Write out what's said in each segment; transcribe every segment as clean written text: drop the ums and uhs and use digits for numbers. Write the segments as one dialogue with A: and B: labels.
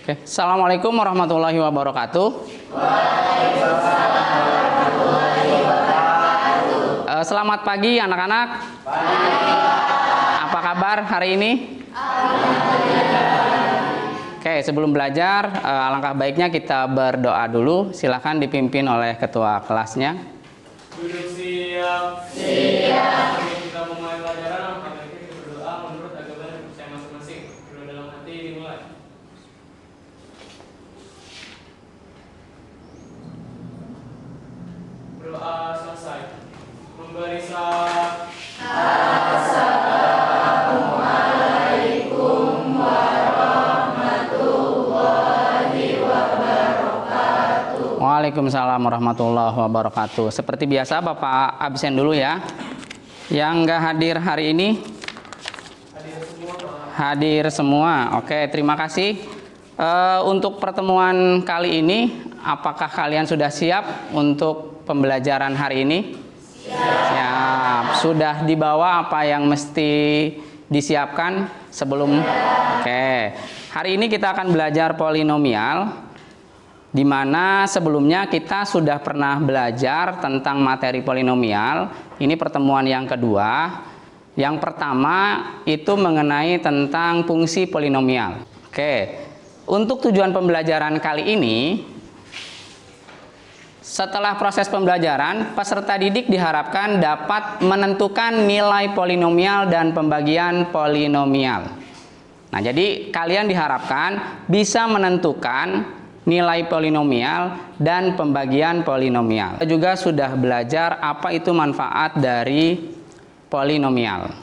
A: Oke. Assalamualaikum warahmatullahi wabarakatuh. Selamat pagi anak-anak. Apa kabar hari ini? Oke, sebelum belajar, alangkah baiknya kita berdoa dulu. Silakan dipimpin oleh ketua kelasnya.
B: Duduk siap. Siap. Kita mulai pelajaran. Maka kita berdoa menurut agama dan percaya masing-masing. Berdoa dalam hati dimulai. Berdoa selesai. Memberi salam. Assalamualaikum warahmatullahi wabarakatuh.
A: Waalaikumsalam warahmatullahi wabarakatuh. Seperti biasa, Bapak absen dulu ya. Yang nggak hadir hari ini?
B: Hadir semua, Pak.
A: Hadir semua. Oke, terima kasih. Untuk pertemuan kali ini, apakah kalian sudah siap untuk pembelajaran hari ini? Siap. Sudah dibawa apa yang mesti disiapkan sebelum? Oke. Hari ini kita akan belajar polinomial, di mana sebelumnya kita sudah pernah belajar tentang materi polinomial. Ini pertemuan yang kedua. Yang pertama itu mengenai tentang fungsi polinomial. Oke. Untuk tujuan pembelajaran kali ini, setelah proses pembelajaran, peserta didik diharapkan dapat menentukan nilai polinomial dan pembagian polinomial. Nah, jadi kalian diharapkan bisa menentukan nilai polinomial dan pembagian polinomial. Kita juga sudah belajar apa itu manfaat dari polinomial.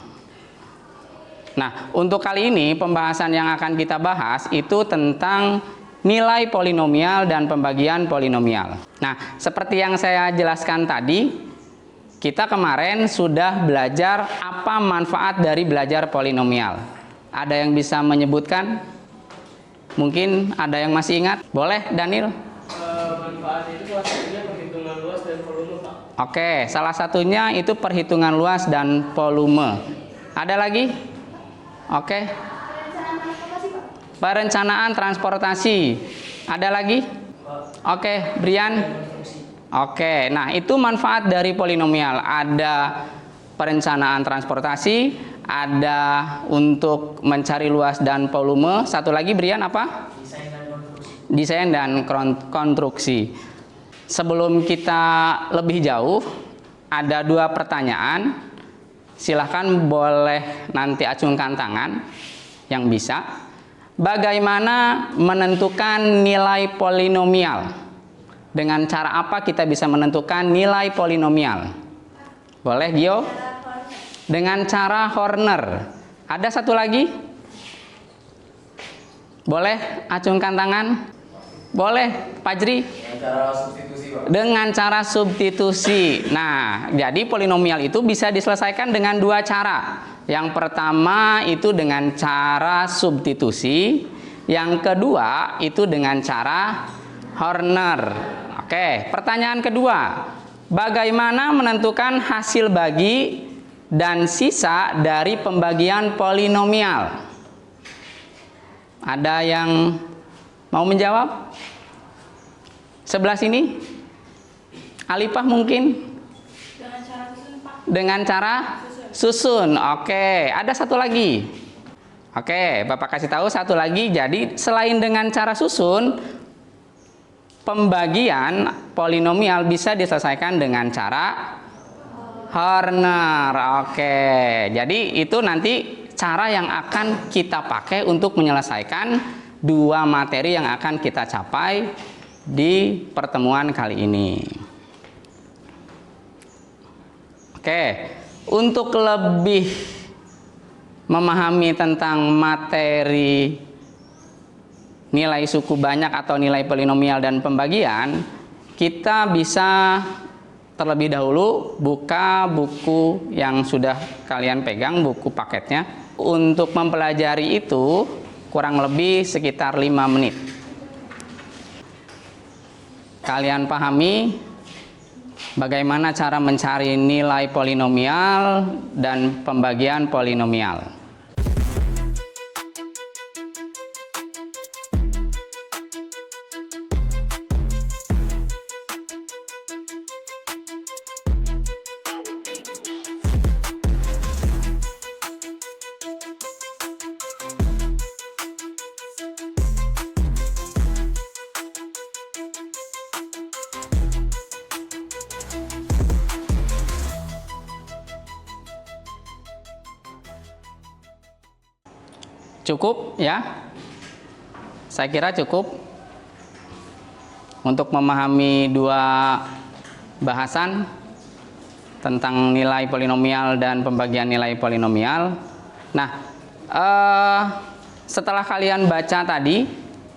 A: Nah, untuk kali ini pembahasan yang akan kita bahas itu tentang nilai polinomial dan pembagian polinomial. Nah, seperti yang saya jelaskan tadi, kita kemarin sudah belajar apa manfaat dari belajar polinomial. Ada yang bisa menyebutkan? Mungkin ada yang masih ingat? Boleh, Daniel?
B: Manfaat itu salah satunya perhitungan luas dan volume, Pak.
A: Oke, salah satunya itu perhitungan luas dan volume. Ada lagi? Oke. Perencanaan transportasi. Ada lagi? Oke, Brian. Oke, nah itu manfaat dari polinomial. Ada perencanaan transportasi, ada untuk mencari luas dan volume. Satu lagi, Brian, apa? Desain dan konstruksi. Sebelum kita lebih jauh, ada dua pertanyaan. Silahkan boleh nanti acungkan tangan yang bisa. Bagaimana menentukan nilai polinomial? Dengan cara apa kita bisa menentukan nilai polinomial? Boleh, Gio? Dengan cara Horner. Ada satu lagi? Boleh acungkan tangan? Boleh, Fajri?
B: Dengan cara substitusi, Pak.
A: Dengan cara substitusi. Nah, jadi polinomial itu bisa diselesaikan dengan dua cara. Yang pertama itu dengan cara substitusi. Yang kedua itu dengan cara Horner. Oke, pertanyaan kedua. Bagaimana menentukan hasil bagi dan sisa dari pembagian polinomial? Ada yang mau menjawab? Sebelah sini? Alifah mungkin?
C: Dengan cara susun, Pak.
A: Dengan cara susun. Oke, ada satu lagi. Oke, Bapak kasih tahu satu lagi. Jadi selain dengan cara susun, pembagian polinomial bisa diselesaikan dengan cara Horner. Oke, jadi itu nanti cara yang akan kita pakai untuk menyelesaikan dua materi yang akan kita capai di pertemuan kali ini. Oke, untuk lebih memahami tentang materi nilai suku banyak atau nilai polinomial dan pembagian, kita bisa terlebih dahulu buka buku yang sudah kalian pegang, buku paketnya. Untuk mempelajari itu kurang lebih sekitar 5 menit. Kalian pahami bagaimana cara mencari nilai polinomial dan pembagian polinomial. Cukup ya? Saya kira cukup untuk memahami dua bahasan tentang nilai polinomial dan pembagian nilai polinomial. Nah, setelah kalian baca tadi,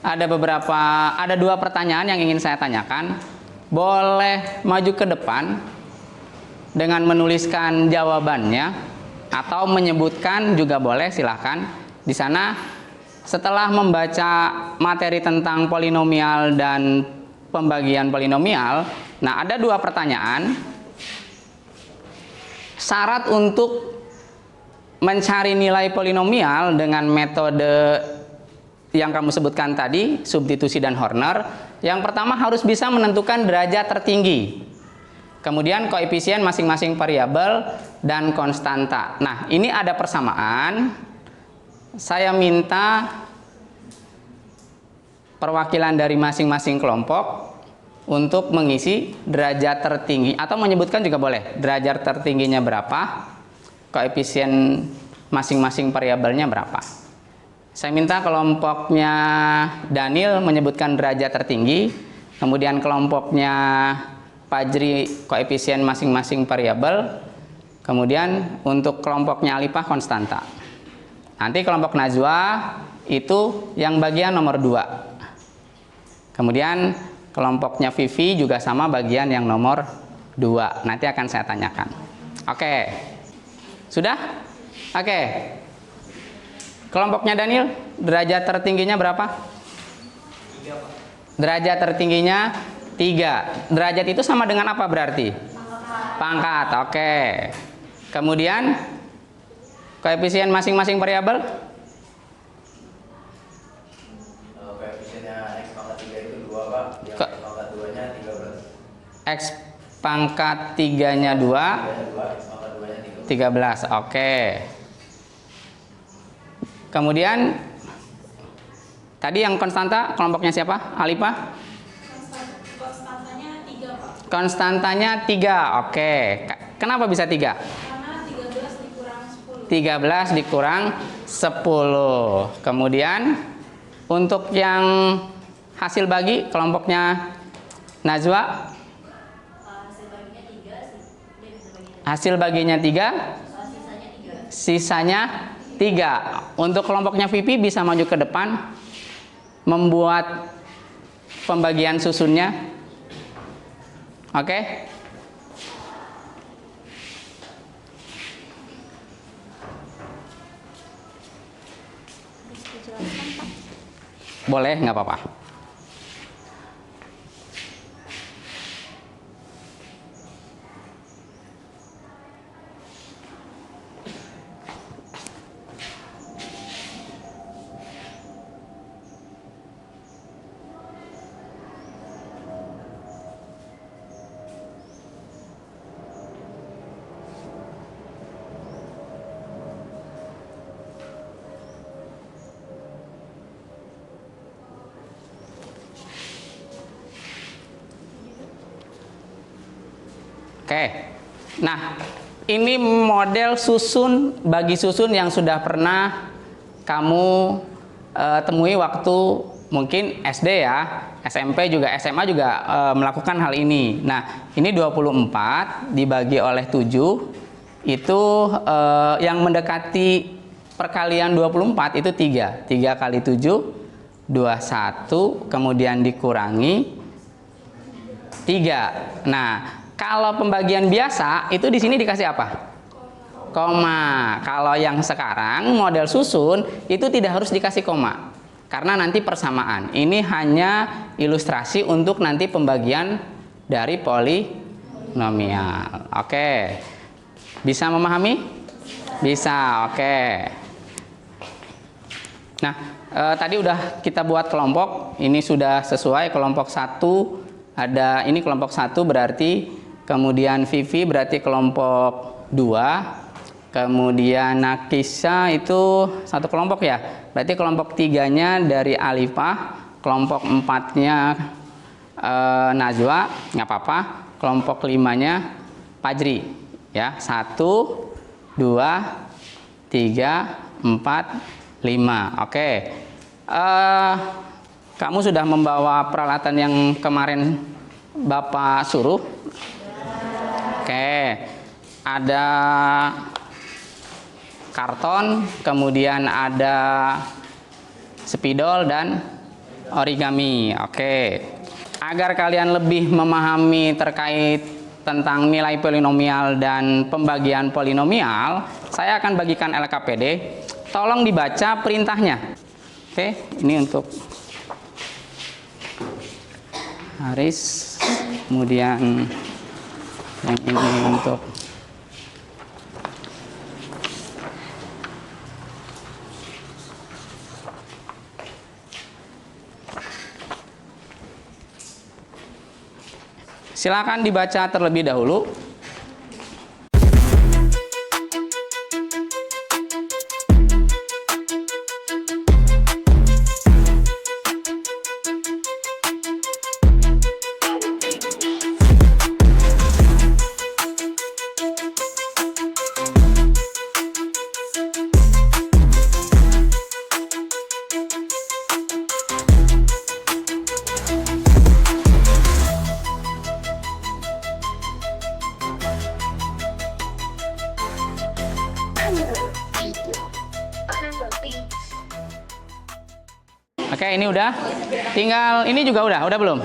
A: ada dua pertanyaan yang ingin saya tanyakan. Boleh maju ke depan dengan menuliskan jawabannya atau menyebutkan juga boleh, silahkan. Di sana setelah membaca materi tentang polinomial dan pembagian polinomial, nah ada dua pertanyaan. Syarat untuk mencari nilai polinomial dengan metode yang kamu sebutkan tadi, substitusi dan Horner. Yang pertama harus bisa menentukan derajat tertinggi. Kemudian koefisien masing-masing variabel dan konstanta. Nah, ini ada persamaan. Saya minta perwakilan dari masing-masing kelompok untuk mengisi derajat tertinggi, atau menyebutkan juga boleh derajat tertingginya berapa, koefisien masing-masing variabelnya berapa. Saya minta kelompoknya Daniel menyebutkan derajat tertinggi, kemudian kelompoknya Fajri koefisien masing-masing variabel, kemudian untuk kelompoknya Alifah konstanta. Nanti kelompok Najwa itu yang bagian nomor 2. Kemudian kelompoknya Vivi juga sama, bagian yang nomor 2. Nanti akan saya tanyakan. Oke. Sudah? Oke. Kelompoknya Daniel, derajat tertingginya berapa?
B: 3, Pak.
A: Derajat tertingginya 3. Derajat itu sama dengan apa berarti? Pangkat. Oke. Kemudian koefisien masing-masing variabel?
D: Koefisiennya X pangkat 3 itu 2, Pak. Yang X pangkat 2-nya 13.
A: X pangkat 3-nya 2,
D: X pangkat 2-nya
A: 13. Oke. Kemudian tadi yang konstanta kelompoknya siapa? Alifah?
C: Konstantanya 3, Pak.
A: Konstantanya 3. Oke. Kenapa bisa 3?
C: Karena 13 dikurang 10.
A: 13 dikurang 10. Kemudian untuk yang hasil bagi kelompoknya Najwa, hasil baginya 3, sisanya 3. Untuk kelompoknya Vivi bisa maju ke depan membuat pembagian susunnya. Oke. Boleh, nggak apa-apa. Oke, nah ini model susun bagi susun yang sudah pernah kamu temui waktu mungkin SD ya, SMP juga, SMA juga melakukan hal ini. Nah, ini 24 dibagi oleh 7, itu yang mendekati perkalian 24 itu 3. 3 kali 7, 21, kemudian dikurangi 3. Nah, kalau pembagian biasa itu di sini dikasih apa? Koma. Kalau yang sekarang model susun itu tidak harus dikasih koma, karena nanti persamaan. Ini hanya ilustrasi untuk nanti pembagian dari polinomial. Oke. Bisa memahami? Bisa. Oke. Nah, tadi udah kita buat kelompok. Ini sudah sesuai kelompok 1. Ada ini kelompok 1 berarti, kemudian Vivi berarti kelompok 2, kemudian Nakisha itu satu kelompok ya, berarti kelompok 3-nya dari Alifah, kelompok 4-nya Najwa, nggak apa-apa, kelompok 5-nya Fajri ya, 1, 2, 3, 4, 5. Oke. Kamu sudah membawa peralatan yang kemarin Bapak suruh? Oke. Ada karton, kemudian ada spidol dan origami. Oke. Agar kalian lebih memahami terkait tentang nilai polinomial dan pembagian polinomial, saya akan bagikan LKPD. Tolong dibaca perintahnya. Oke, ini untuk Haris, kemudian yang ini untuk silakan dibaca terlebih dahulu. Oke, ini udah. Tinggal ini juga udah belum?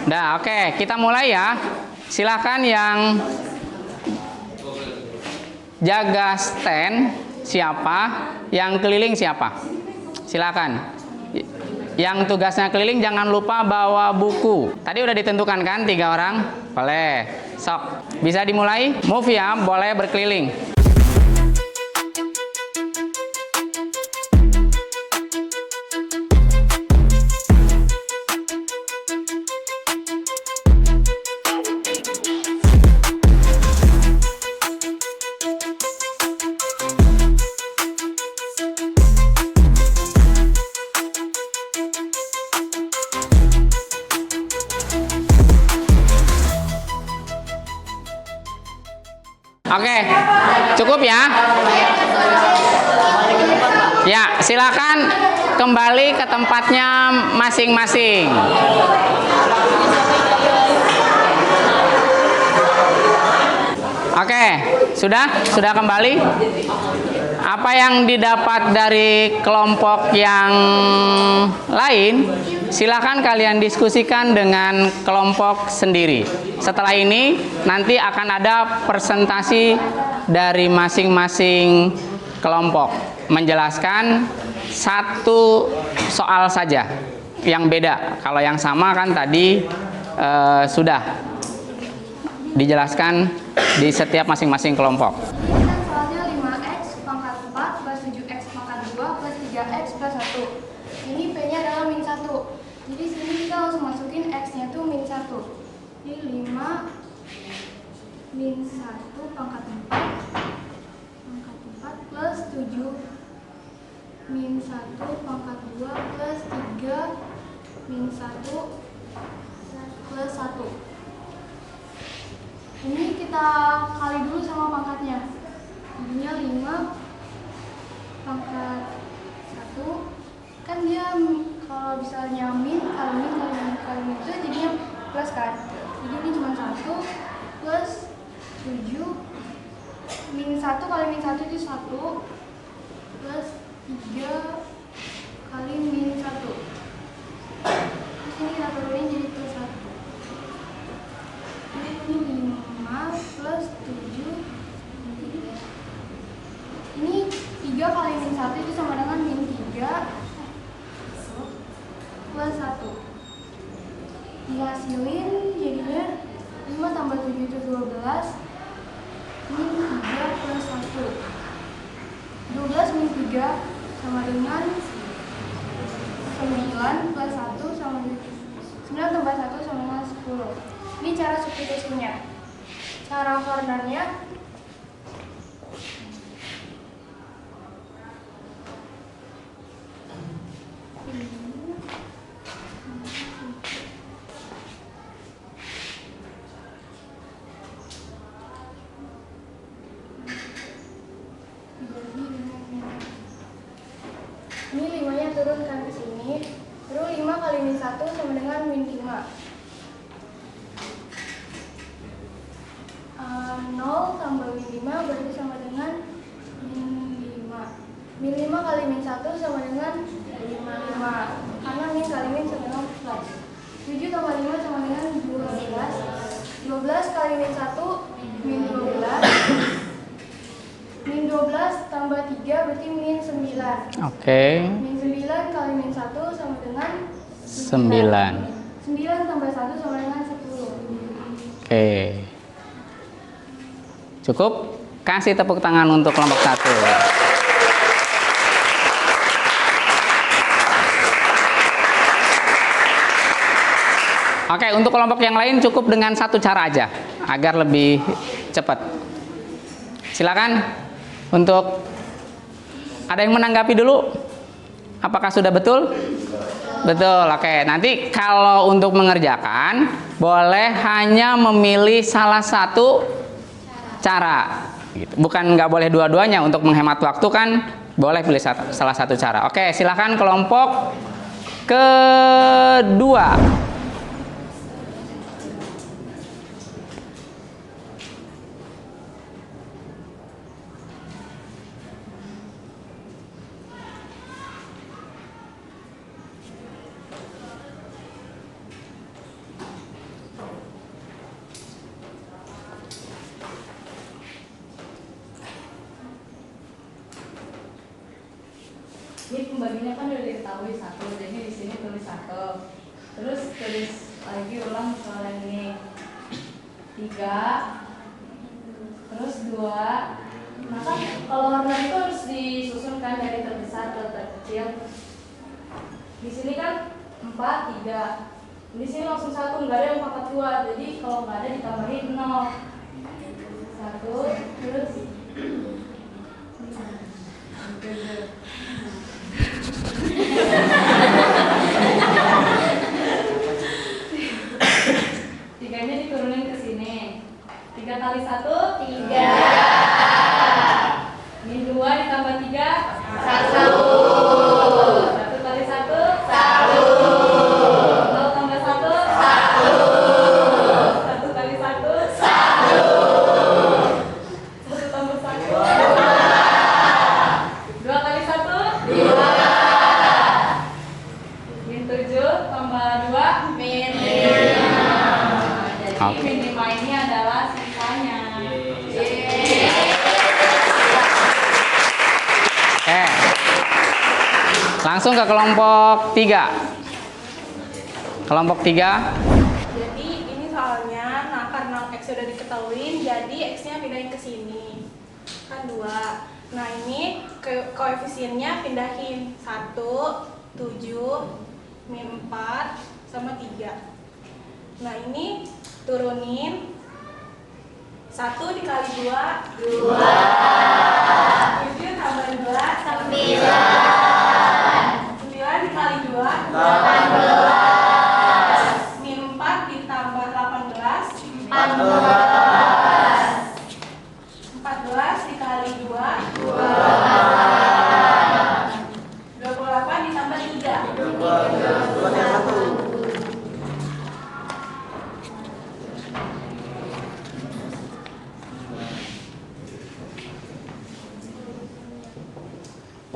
A: Udah, oke. Kita mulai ya. Silakan yang jaga stand siapa, yang keliling siapa. Silakan. Yang tugasnya keliling jangan lupa bawa buku. Tadi udah ditentukan kan 3 orang? Boleh. Sok. Bisa dimulai? Move ya, boleh berkeliling. Oke, cukup ya. Ya, silakan kembali ke tempatnya masing-masing. Oke, sudah kembali. Apa yang didapat dari kelompok yang lain, silakan kalian diskusikan dengan kelompok sendiri. Setelah ini nanti akan ada presentasi dari masing-masing kelompok menjelaskan satu soal saja yang beda. Kalau yang sama kan tadi sudah dijelaskan di setiap masing-masing kelompok.
E: Soalnya 5x pangkat 4 plus 7x pangkat 2 plus 3x plus 1. Ini P-nya adalah min 1. Jadi sini kita langsung masukin x-nya tuh min 1. Jadi 5 min 1 pangkat 4 plus 7 min 1 pangkat 2 plus 3 min 1 plus 1. Ini kita kali dulu sama pangkatnya. Jadinya 5 pangkat 1. Kan dia kalau misalnya min kali min itu jadinya plus kan. Jadi ini cuma 1 plus 7 min 1 kali min 1 itu 1 plus 3 kali min 1. Terus ini kita turunin jadi plus 1. Ini 5 plus 7 ini 3 kali min 1 itu sama dengan min 3 plus 1. Dihasilin jadinya 5 tambah 7 itu 12 min 3 plus 1. 12 min 3 sama dengan 9 plus 1 sama 9 tambah 1 sama dengan 10. Ini cara substitusinya. Cara Hornernya kali min 1 sama dengan min 5. 0 tambah min 5 berarti sama dengan min 5. Min 5 kali min 1 sama dengan 5. Karena min kali min sama dengan plus. 7 tambah 5 sama dengan 12. 12 kali min 1 min 12. Min 12 tambah 3 berarti min 9.
A: Oke.
E: Min 9 kali min 1 sama dengan
A: 9.
E: 9 tambah 1 sama dengan 10.
A: Oke. Cukup? Kasih tepuk tangan untuk kelompok 1. Oke, untuk kelompok yang lain cukup dengan satu cara aja agar lebih cepat. Silakan untuk ada yang menanggapi dulu. Apakah sudah betul? Betul. Oke, nanti kalau untuk mengerjakan boleh hanya memilih salah satu cara. Gitu. Bukan nggak boleh dua-duanya, untuk menghemat waktu kan boleh pilih salah satu cara. Oke, silakan kelompok kedua.
F: Ini pembagiannya kan udah diketahui 1, jadi di sini tulis 1. Terus tulis lagi ulang soal yang ini 3, terus 2. Maka kalau warna itu harus disusunkan dari terbesar ke terkecil. Di sini kan 4, 3. Di sini langsung 1, nggak ada yang pangkat 2. Jadi kalau nggak ada ditambahin 0. 1, terus tiganya diturunin ke sini. 3 kali 1 3. Min 2 ditambah 3 1. 1 kali 1 1. 0 tambah 1 1. 1 kali 1 1. 1 tambah 1 2 kali 1 2. Min 7 tambah 2 min 5. Jadi min 5 ini adalah sisanya.
A: Oke. Langsung ke kelompok 3. Kelompok 3.
C: Jadi ini soalnya, nah karena X sudah diketahui, jadi X-nya pindahin ke sini. Kan 2. Nah ini koefisiennya pindahin 1, 7, min 4, sama 3. Nah ini turunin 1 dikali 2 2. 7 tambah 2 9. 9 dikali 2 18. Min 4 ditambah 18 14. 14 dikali 2 28 ditambah 3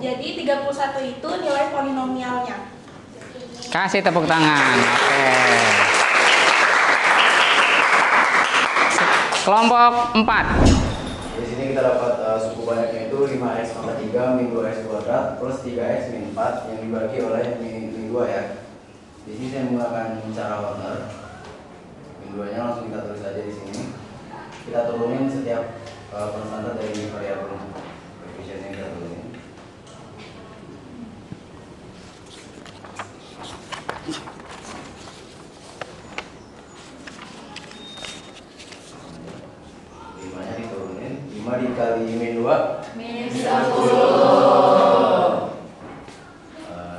C: Jadi 31 itu nilai polinomialnya.
A: Kasih tepuk tangan. Oke. Kelompok 4.
D: Di sini kita dapat suku banyaknya itu 5x pangkat 3 min 2x kuadrat plus 3x min 4 yang dibagi oleh min 2 ya. Di sini saya menggunakan cara Warner. Min 2 nya langsung kita tulis aja di sini. Kita turunin setiap konstanta dari variabel koefisien yang kita turunin. Diturunin 5 dikali min 2
F: Min 10.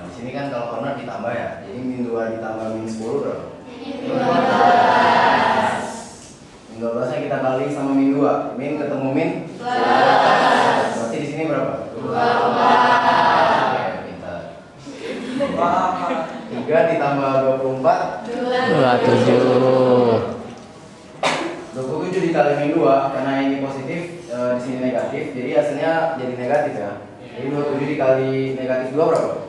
D: Di sini kan kalau corner ditambah ya. Jadi min 2 ditambah min 10 berapa? Min 12 nya kita kali sama min 2. Min ketemu min plus. Berarti di sini berapa? 24. Oke, pintar. 3 ditambah 24
A: 27.
D: 27 dikali min 2 karena ini positif, di sini negatif, jadi hasilnya jadi negatif ya. Jadi 27 dikali negatif 2 berapa?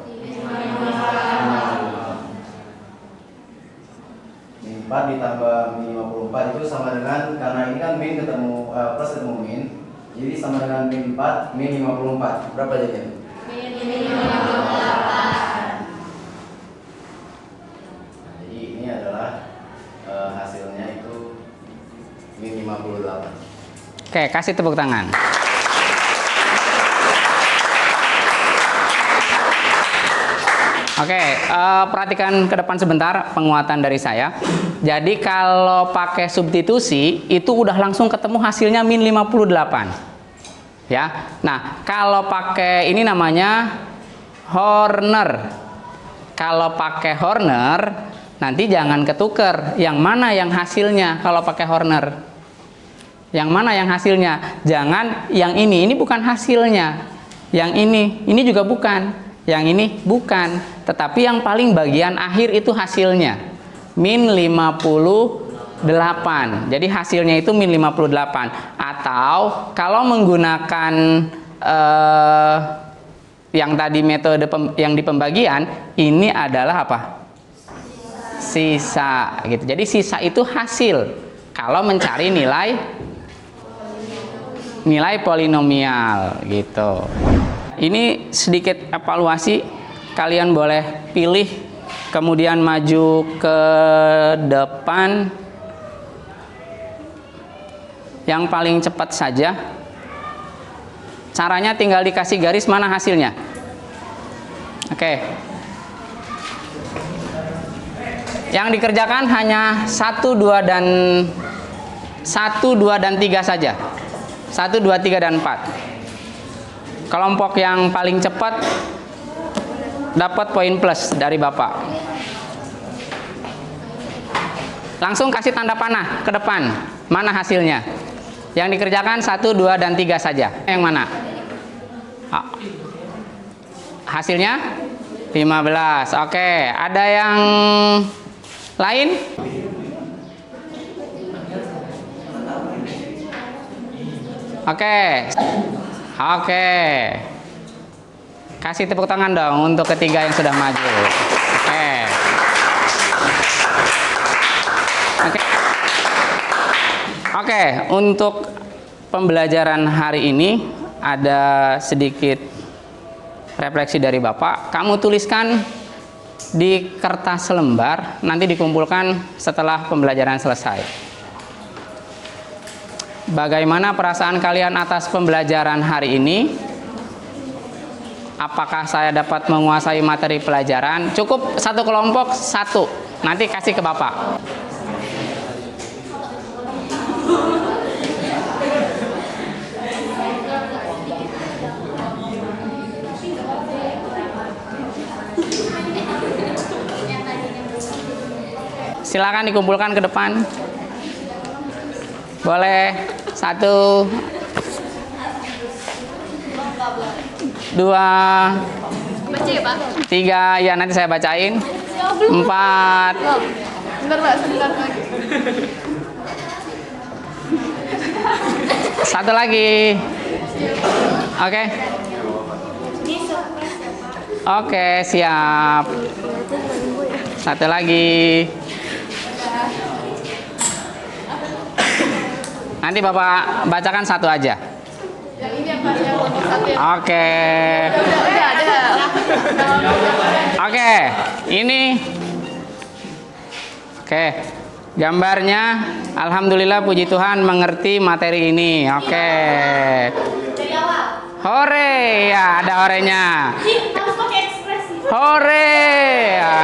D: Min 4 ditambah min 54 itu sama dengan, karena ini kan min ketemu plus ketemu min, jadi sama dengan min 4 min 54. Berapa jadinya? Nah, jadi ini adalah hasilnya itu min 58.
A: Oke, kasih tepuk tangan. Oke, perhatikan ke depan sebentar penguatan dari saya. Jadi kalau pakai substitusi itu udah langsung ketemu hasilnya min 58. Ya. Nah, kalau pakai ini namanya Horner. Kalau pakai Horner nanti jangan ketuker. Yang mana yang hasilnya kalau pakai Horner? Yang mana yang hasilnya? Jangan yang ini bukan hasilnya. Yang ini juga bukan. Yang ini bukan, tetapi yang paling bagian akhir itu hasilnya min 58. Jadi hasilnya itu min 58. Atau kalau menggunakan yang tadi metode yang di pembagian, ini adalah apa? Sisa gitu. Jadi sisa itu hasil kalau mencari nilai polinomial gitu. Ini sedikit evaluasi, kalian boleh pilih kemudian maju ke depan yang paling cepat saja. Caranya tinggal dikasih garis mana hasilnya. Oke. Yang dikerjakan hanya 1, 2 dan 3 saja. 1, 2, 3 dan 4. Kelompok yang paling cepat dapat poin plus dari Bapak. Langsung kasih tanda panah ke depan. Mana hasilnya? Yang dikerjakan 1, 2 dan 3 saja. Yang mana? Hasilnya 15. Oke, ada yang lain? Oke. Kasih tepuk tangan dong untuk ketiga yang sudah maju. Oke, untuk pembelajaran hari ini ada sedikit refleksi dari Bapak. Kamu tuliskan di kertas selembar, nanti dikumpulkan setelah pembelajaran selesai. Bagaimana perasaan kalian atas pembelajaran hari ini? Apakah saya dapat menguasai materi pelajaran? Cukup satu kelompok, satu. Nanti kasih ke Bapak. Silakan dikumpulkan ke depan. Boleh 1, 2, 3, ya nanti saya bacain. 4.
E: Bentar Mbak, sebentar lagi.
A: 1 lagi. Oke. Oke, siap. 1 lagi. Nanti Bapak bacakan 1 aja.
E: Yang ini apa? Yang nomor 1 ya?
A: Oke.
E: Udah ada.
A: Oke, ini. Oke. Gambarnya alhamdulillah puji Tuhan mengerti materi ini. Oke. Hore, ya ada horenya.
C: Harus pakai ekspresi.
A: Hore. Ya.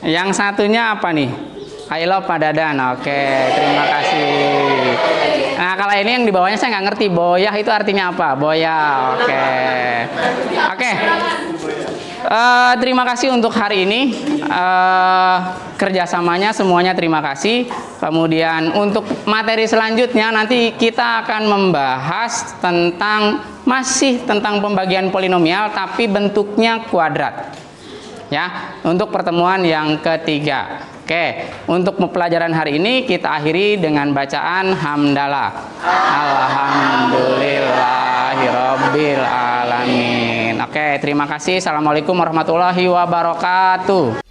A: Yang satunya apa nih? I love Pak Dadan. Oke, terima kasih. Nah, kalau ini yang di bawahnya saya nggak ngerti. Boyah itu artinya apa? Boyah. Oke. Terima kasih untuk hari ini. Kerjasamanya semuanya terima kasih. Kemudian untuk materi selanjutnya nanti kita akan membahas masih tentang pembagian polinomial tapi bentuknya kuadrat. Ya, untuk pertemuan yang ketiga. Oke, untuk pelajaran hari ini kita akhiri dengan bacaan hamdalah. Alhamdulillahirabbil alamin. Oke, terima kasih. Assalamualaikum warahmatullahi wabarakatuh.